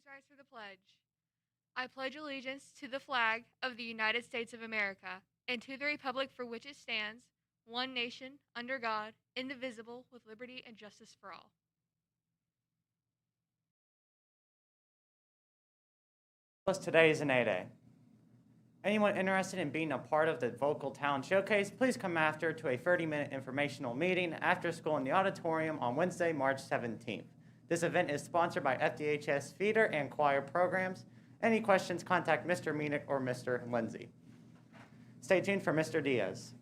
Please rise for the pledge. I pledge allegiance to the flag of the United States of America and to the republic for which it stands, one nation, under God, indivisible, with liberty and justice for all. Today is an A-Day. Anyone interested in being a part of the Vocal Talent Showcase, please come after to a 30-minute informational meeting after school in the auditorium on Wednesday, March 17th. This event is sponsored by FDHS feeder and choir programs. Any questions, contact Mr. Meenick or Mr. Lindsay. Stay tuned for Mr. Diaz.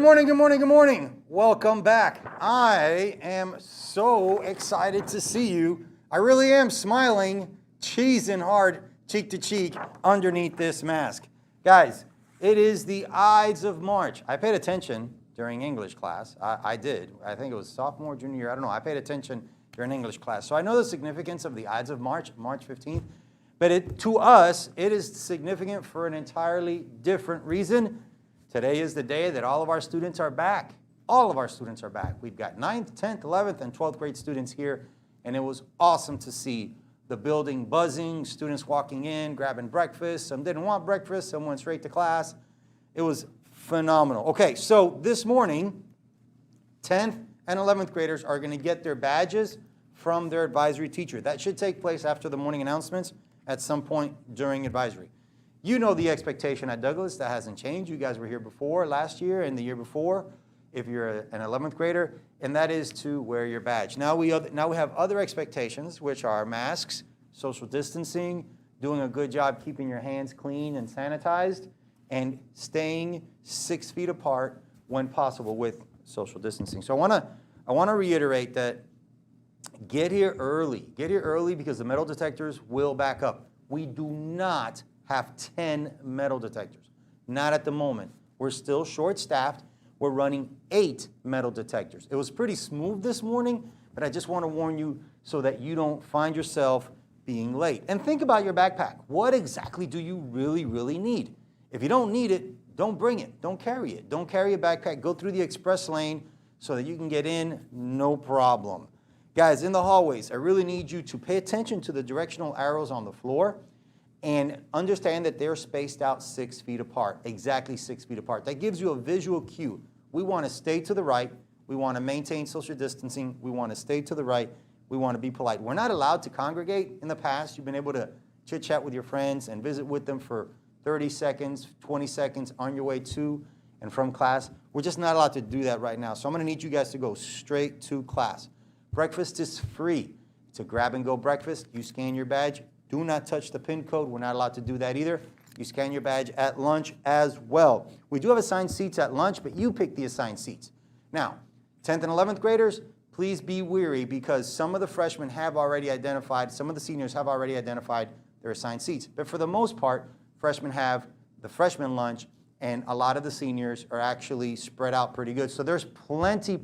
morning, good morning, good morning. Welcome back. I am so excited to see you. I really am smiling, cheesing hard, cheek to cheek, underneath this mask. Guys, it is the Ides of March. I paid attention during English class. I did. I think it was sophomore, junior year. I don't know. I paid attention during English class. So I know the significance of the Ides of March, March 15th. But to us, it is significant for an entirely different reason. Today is the day that all of our students are back. All of our students are back. We've got 9th, 10th, 11th, and 12th grade students here, and it was awesome to see the building buzzing, students walking in, grabbing breakfast. Some didn't want breakfast, some went straight to class. It was phenomenal. Okay, so this morning, 10th and 11th graders are going to get their badges from their advisory teacher. That should take place after the morning announcements at some point during advisory. You know the expectation at Douglas. That hasn't changed. You guys were here before, last year and the year before, if you're an 11th grader, and that is to wear your badge. Now we have other expectations, which are masks, social distancing, doing a good job keeping your hands clean and sanitized, and staying 6 feet apart when possible with social distancing. So I want to reiterate that get here early. Get here early because the metal detectors will back up. We do not have 10 metal detectors. Not at the moment. We're still short-staffed. We're running 8 metal detectors. It was pretty smooth this morning, but I just want to warn you so that you don't find yourself being late. And think about your backpack. What exactly do you really, really need? If you don't need it, don't bring it. Don't carry it. Don't carry a backpack. Go through the express lane so that you can get in, no problem. Guys, in the hallways, I really need you to pay attention to the directional arrows on the floor and understand that they're spaced out 6 feet apart, exactly 6 feet apart. That gives you a visual cue. We want to stay to the right. We want to maintain social distancing. We want to stay to the right. We want to be polite. We're not allowed to congregate. In the past, you've been able to chit-chat with your friends and visit with them for 30 seconds, 20 seconds on your way to and from class. We're just not allowed to do that right now. So I'm going to need you guys to go straight to class. Breakfast is free. It's a grab-and-go breakfast. You scan your badge. Do not touch the PIN code. We're not allowed to do that either. You scan your badge at lunch as well. We do have assigned seats at lunch, but you pick the assigned seats. Now, 10th and 11th graders, please be wary because some of the freshmen have already identified, some of the seniors have already identified their assigned seats. But for the most part, freshmen have the freshman lunch, and a lot of the seniors are actually spread out pretty good. So there's plenty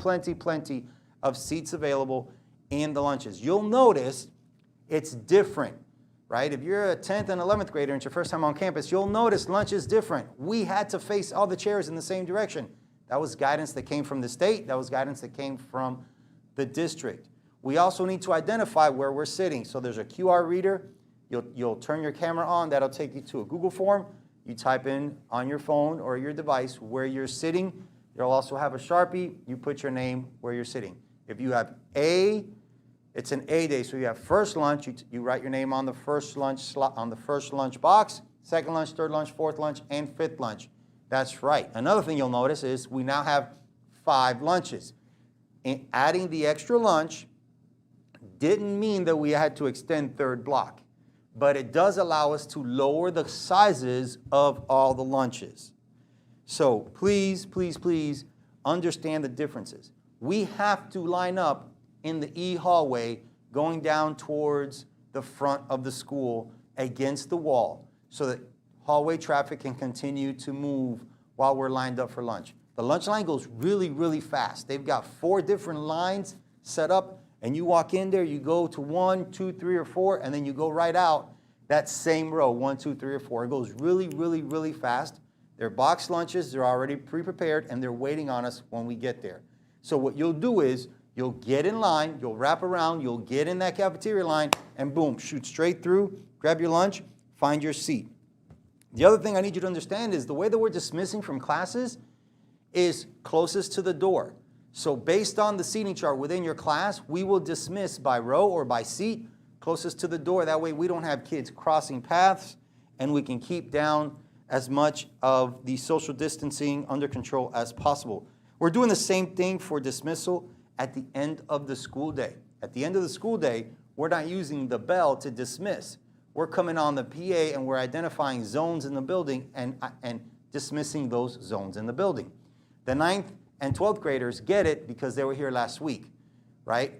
of seats available in the lunches. You'll notice it's different. Right? If you're a 10th and 11th grader and it's your first time on campus, you'll notice lunch is different. We had to face all the chairs in the same direction. That was guidance that came from the state. That was guidance that came from the district. We also need to identify where we're sitting. So there's a QR reader. You'll turn your camera on. That'll take you to a Google form. You type in on your phone or your device where you're sitting. They'll also have a Sharpie. You put your name where you're sitting. If you have it's an A day, so you have first lunch, you write your name on the first lunch slot, on the first lunch box, second lunch, third lunch, fourth lunch, and fifth lunch. That's right. Another thing you'll notice is we now have 5 lunches. And adding the extra lunch didn't mean that we had to extend third block, but it does allow us to lower the sizes of all the lunches. So please understand the differences. We have to line up in the E hallway going down towards the front of the school against the wall so that hallway traffic can continue to move while we're lined up for lunch. The lunch line goes really fast. They've got 4 different lines set up, and you walk in there, you go to 1, 2, 3, or 4, and then you go right out that same row, 1, 2, 3, or 4. It goes really fast. They're boxed lunches, they're already pre-prepared, and they're waiting on us when we get there. So what you'll do is you'll get in line, you'll wrap around, you'll get in that cafeteria line, and boom, shoot straight through, grab your lunch, find your seat. The other thing I need you to understand is the way that we're dismissing from classes is closest to the door. So based on the seating chart within your class, we will dismiss by row or by seat closest to the door. That way we don't have kids crossing paths, and we can keep down as much of the social distancing under control as possible. We're doing the same thing for dismissal at the end of the school day. At the end of the school day, we're not using the bell to dismiss. We're coming on the PA and we're identifying zones in the building and dismissing those zones in the building. The 9th and 12th graders get it because they were here last week, right?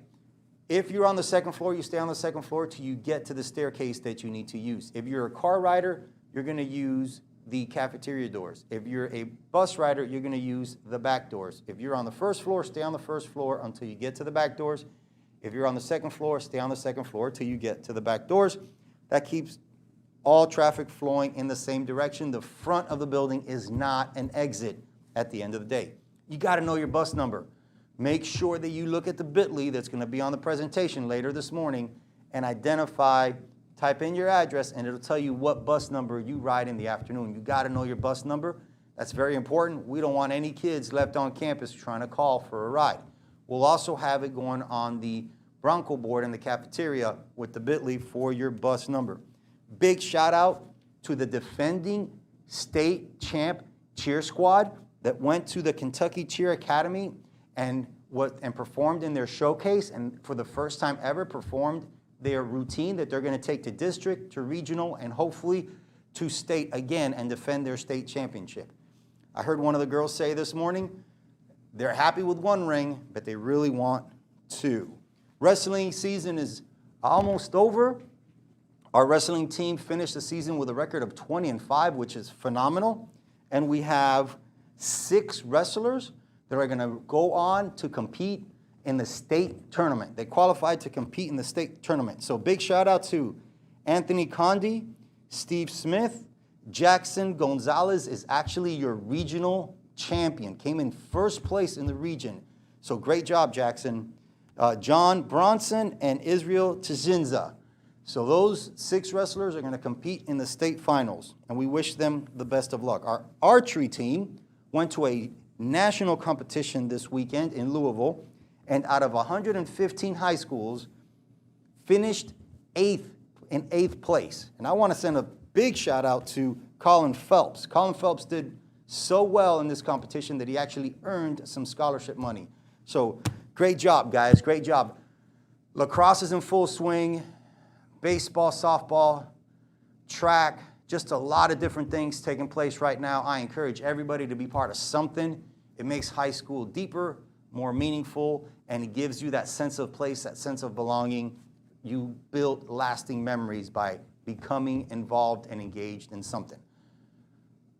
If you're on the second floor, you stay on the second floor till you get to the staircase that you need to use. If you're a car rider, you're going to use the cafeteria doors. If you're a bus rider, you're going to use the back doors. If you're on the first floor, stay on the first floor until you get to the back doors. If you're on the second floor, stay on the second floor till you get to the back doors. That keeps all traffic flowing in the same direction. The front of the building is not an exit at the end of the day. You got to know your bus number. Make sure that you look at the bit.ly that's going to be on the presentation later this morning and identify, type in your address, and it'll tell you what bus number you ride in the afternoon. You got to know your bus number. That's very important. We don't want any kids left on campus trying to call for a ride. We'll also have it going on the Bronco board in the cafeteria with the bit.ly for your bus number. Big shout out to the defending state champ cheer squad that went to the Kentucky Cheer Academy and performed in their showcase, and for the first time ever performed their routine that they're going to take to district, to regional, and hopefully to state again and defend their state championship. I heard one of the girls say this morning, they're happy with 1 ring, but they really want 2. Wrestling season is almost over. Our wrestling team finished the season with a record of 20-5, which is phenomenal. And we have 6 wrestlers that are going to go on to compete in the state tournament. They qualified to compete in the state tournament. So big shout out to Anthony Condi, Steve Smith. Jackson Gonzalez is actually your regional champion, came in first place in the region. So great job, Jackson. John Bronson and Israel Tzinza. So those 6 wrestlers are going to compete in the state finals, and we wish them the best of luck. Our archery team went to a national competition this weekend in Louisville, and out of 115 high schools, finished in 8th place. And I want to send a big shout out to Colin Phelps. Colin Phelps did so well in this competition that he actually earned some scholarship money. So great job, guys, great job. Lacrosse is in full swing, baseball, softball, track, just a lot of different things taking place right now. I encourage everybody to be part of something. It makes high school deeper, more meaningful, and it gives you that sense of place, that sense of belonging. You build lasting memories by becoming involved and engaged in something.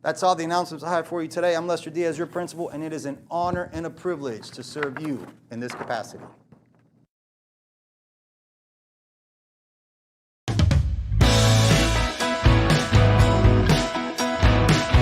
That's all the announcements I have for you today. I'm Lester Diaz, your principal, and it is an honor and a privilege to serve you in this capacity.